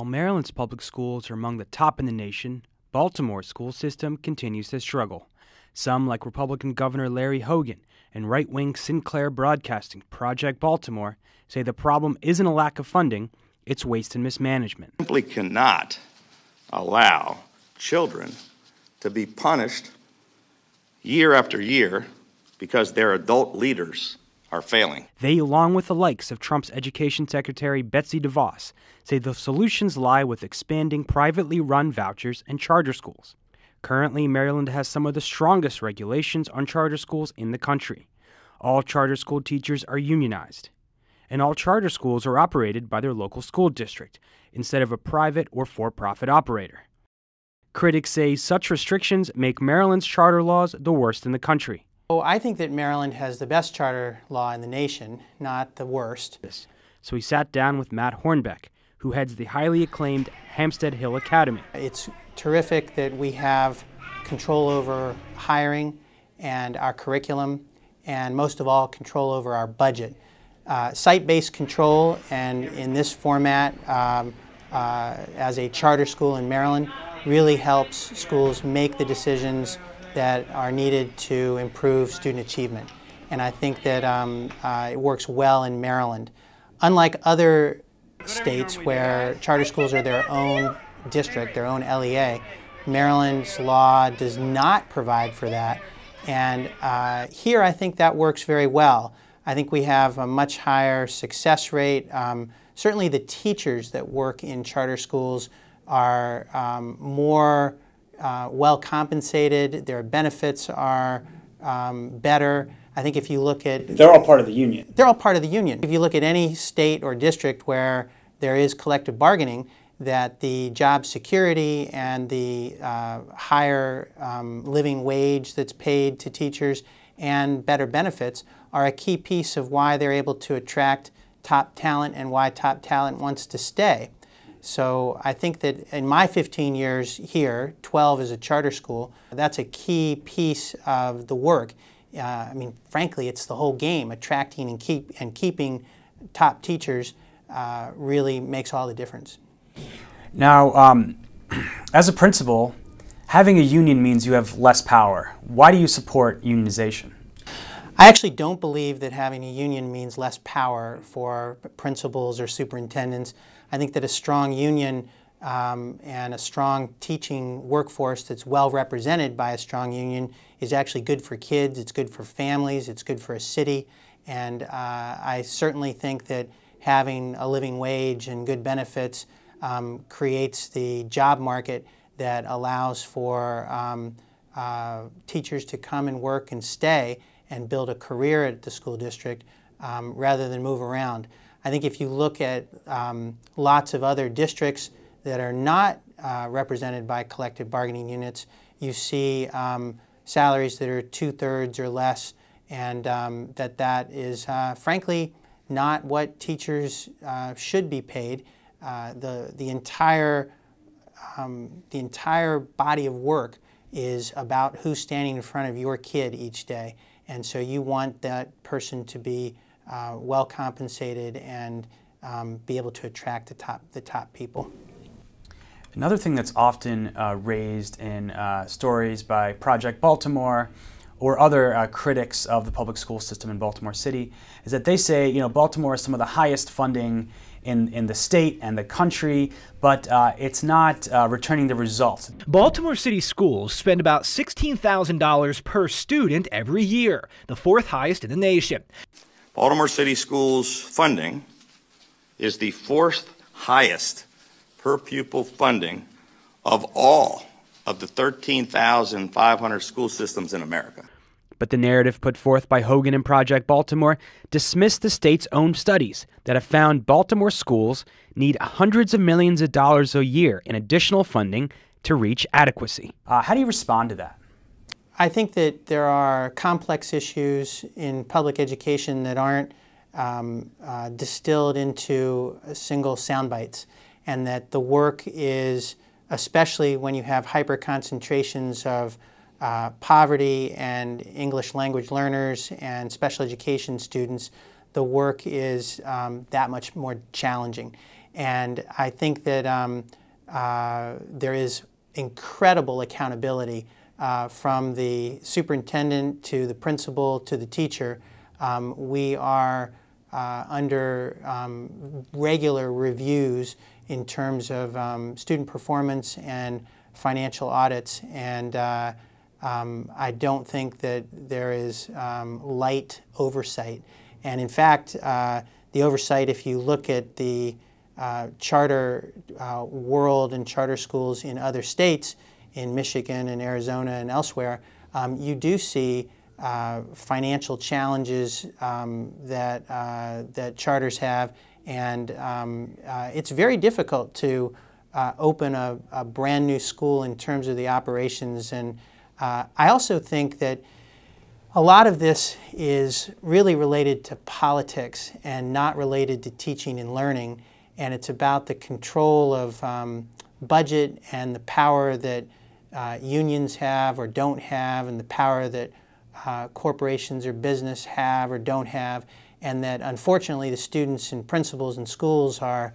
While Maryland's public schools are among the top in the nation, Baltimore's school system continues to struggle. Some, like Republican Governor Larry Hogan and right-wing Sinclair Broadcasting Project Baltimore, say the problem isn't a lack of funding, it's waste and mismanagement. Simply cannot allow children to be punished year after year because their adult leaders are failing. They, along with the likes of Trump's Education Secretary Betsy DeVos, say the solutions lie with expanding privately run vouchers and charter schools. Currently, Maryland has some of the strongest regulations on charter schools in the country. All charter school teachers are unionized, and all charter schools are operated by their local school district instead of a private or for-profit operator. Critics say such restrictions make Maryland's charter laws the worst in the country. Oh, I think that Maryland has the best charter law in the nation, not the worst. So we sat down with Matt Hornbeck, who heads the highly acclaimed Hampstead Hill Academy. It's terrific that we have control over hiring and our curriculum, and most of all, control over our budget. Site-based control, and in this format, as a charter school in Maryland, really helps schools make the decisions that are needed to improve student achievement. And I think that it works well in Maryland. Unlike other states where charter schools are their own district, their own LEA, Maryland's law does not provide for that. And here I think that works very well. I think we have a much higher success rate. Certainly the teachers that work in charter schools are more well compensated, their benefits are better. I think if you look at... They're all part of the union. They're all part of the union. If you look at any state or district where there is collective bargaining, that the job security and the higher living wage that's paid to teachers and better benefits are a key piece of why they're able to attract top talent and why top talent wants to stay. So I think that in my 15 years here, 12 as a charter school, that's a key piece of the work. I mean, frankly, it's the whole game. Attracting and keeping top teachers really makes all the difference. Now, as a principal, having a union means you have less power. Why do you support unionization? I actually don't believe that having a union means less power for principals or superintendents. I think that a strong union and a strong teaching workforce that's well represented by a strong union is actually good for kids, it's good for families, it's good for a city, and I certainly think that having a living wage and good benefits creates the job market that allows for teachers to come and work and stay and build a career at the school district rather than move around. I think if you look at lots of other districts that are not represented by collective bargaining units, you see salaries that are 2/3 or less, and that is frankly not what teachers should be paid. The entire body of work is about who's standing in front of your kid each day, and so you want that person to be well compensated and be able to attract the top people. Another thing that's often raised in stories by Project Baltimore or other critics of the public school system in Baltimore City is that they say, Baltimore has some of the highest funding in the state and the country, but it's not returning the results. Baltimore City schools spend about $16,000 per student every year, the fourth highest in the nation. Baltimore City Schools funding is the fourth highest per pupil funding of all of the 13,500 school systems in America. But the narrative put forth by Hogan and Project Baltimore dismissed the state's own studies that have found Baltimore schools need hundreds of millions of dollars a year in additional funding to reach adequacy. How do you respond to that? I think that there are complex issues in public education that aren't distilled into single sound bites, and that the work is, especially when you have hyper concentrations of poverty and English language learners and special education students, the work is that much more challenging. And I think that there is incredible accountability from the superintendent to the principal to the teacher. We are under regular reviews in terms of student performance and financial audits, and I don't think that there is light oversight. And in fact, the oversight, if you look at the charter world and charter schools in other states, in Michigan and Arizona and elsewhere, you do see financial challenges that charters have, and it's very difficult to open a brand new school in terms of the operations. And I also think that a lot of this is really related to politics and not related to teaching and learning, and it's about the control of budget and the power that unions have or don't have, and the power that corporations or business have or don't have, and that unfortunately the students and principals and schools are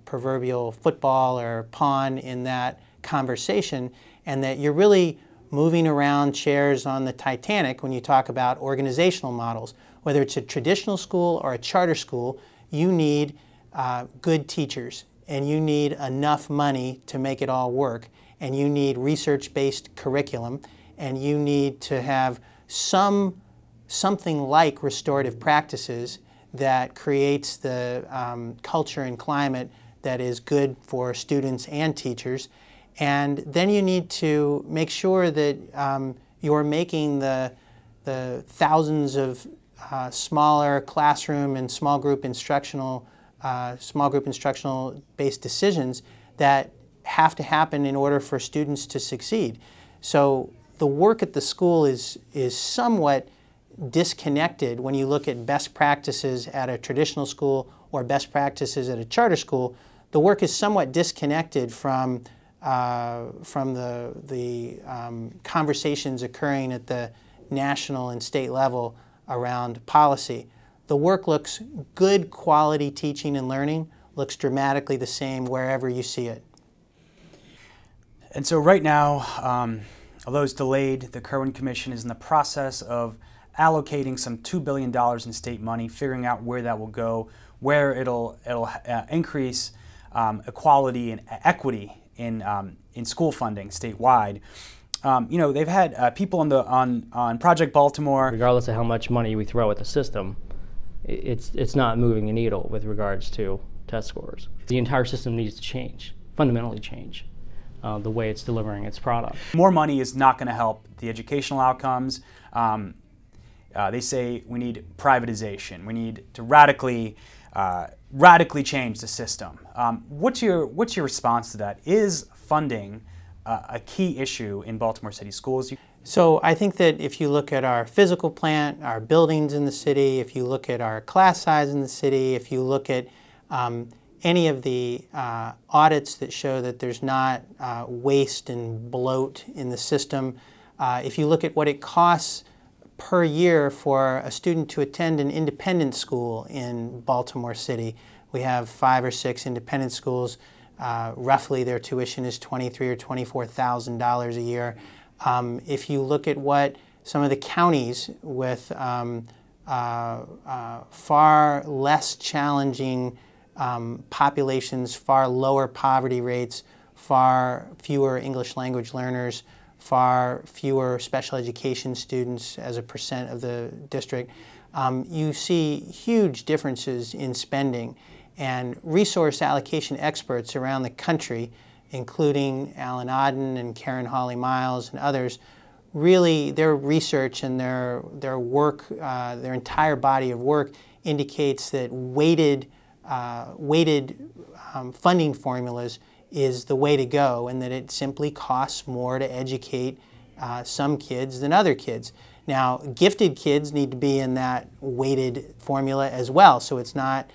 proverbial football or pawn in that conversation, and that you're really moving around chairs on the Titanic when you talk about organizational models. Whether it's a traditional school or a charter school, you need good teachers, and you need enough money to make it all work, and you need research-based curriculum, and you need to have something like restorative practices that creates the culture and climate that is good for students and teachers. And then you need to make sure that you're making the thousands of smaller classroom and small group instructional based decisions that have to happen in order for students to succeed. So the work at the school is somewhat disconnected when you look at best practices at a traditional school or best practices at a charter school. The work is somewhat disconnected from the conversations occurring at the national and state level around policy. The work looks good quality teaching and learning, looks dramatically the same wherever you see it. And so right now, although it's delayed, the Kirwan Commission is in the process of allocating some $2 billion in state money, figuring out where that will go, where it'll increase equality and equity in school funding statewide. You know, they've had people on Project Baltimore. Regardless of how much money we throw at the system, it's not moving a needle with regards to test scores. The entire system needs to change, fundamentally change, the way it's delivering its product. More money is not going to help the educational outcomes. They say we need privatization. We need to radically change the system. What's your response to that? Is funding a key issue in Baltimore City schools? So I think that if you look at our physical plant, our buildings in the city, if you look at our class size in the city, if you look at any of the audits that show that there's not waste and bloat in the system, if you look at what it costs per year for a student to attend an independent school in Baltimore City, we have 5 or 6 independent schools. Roughly their tuition is $23,000 or $24,000 a year. If you look at what some of the counties with far less challenging populations, far lower poverty rates, far fewer English language learners, far fewer special education students as a percent of the district, you see huge differences in spending. And resource allocation experts around the country, including Alan Odden and Karen Hawley-Miles and others, really their research and their work, their entire body of work indicates that weighted funding formulas is the way to go, and that it simply costs more to educate some kids than other kids. Now, gifted kids need to be in that weighted formula as well, so it's not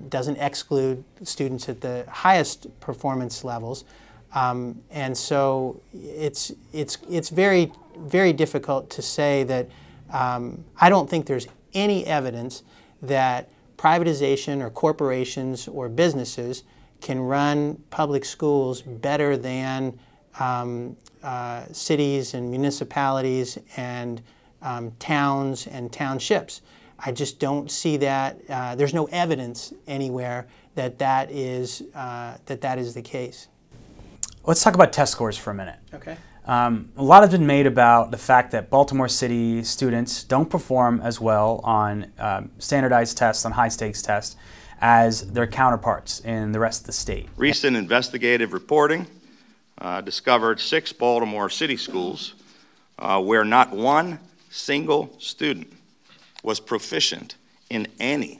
doesn't exclude students at the highest performance levels, and so it's very, very difficult to say that. I don't think there's any evidence that privatization or corporations or businesses can run public schools better than cities and municipalities and towns and townships. I just don't see that. There's no evidence anywhere that that is the case. Let's talk about test scores for a minute. Okay. A lot has been made about the fact that Baltimore City students don't perform as well on standardized tests, on high-stakes tests, as their counterparts in the rest of the state. Recent investigative reporting discovered 6 Baltimore City schools where not one single student was proficient in any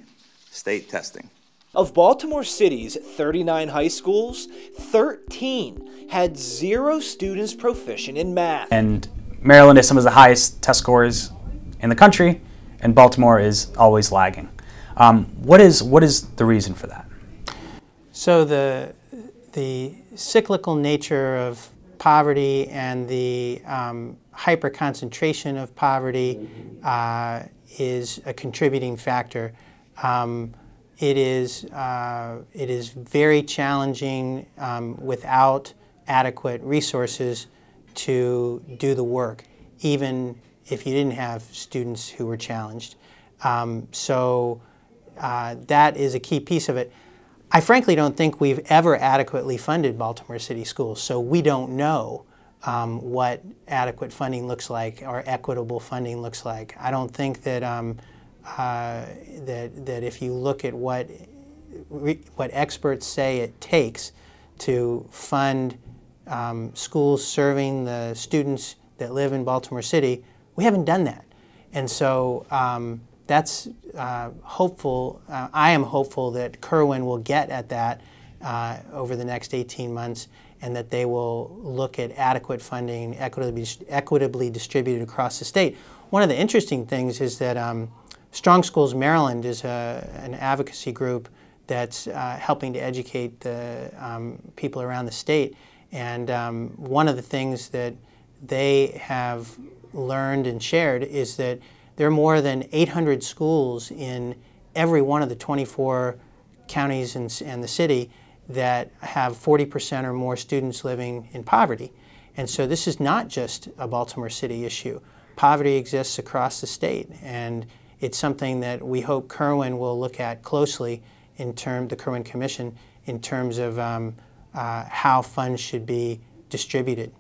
state testing. Of Baltimore City's 39 high schools, 13 had 0 students proficient in math. And Maryland has some of the highest test scores in the country, and Baltimore is always lagging. What is the reason for that? So the cyclical nature of poverty and the hyper-concentration of poverty is a contributing factor. It is very challenging without adequate resources to do the work, even if you didn't have students who were challenged. So that is a key piece of it. I frankly don't think we've ever adequately funded Baltimore City schools, so we don't know what adequate funding looks like or equitable funding looks like. I don't think that that if you look at what experts say it takes to fund schools serving the students that live in Baltimore City, we haven't done that. And so that's hopeful. I am hopeful that Kerwin will get at that over the next 18 months, and that they will look at adequate funding, equitably distributed across the state. One of the interesting things is that Strong Schools Maryland is an advocacy group that's helping to educate the people around the state. And one of the things that they have learned and shared is that there are more than 800 schools in every one of the 24 counties and the city that have 40% or more students living in poverty. And so this is not just a Baltimore City issue. Poverty exists across the state, and it's something that we hope Kerwin will look at closely the Kerwin Commission, in terms of how funds should be distributed.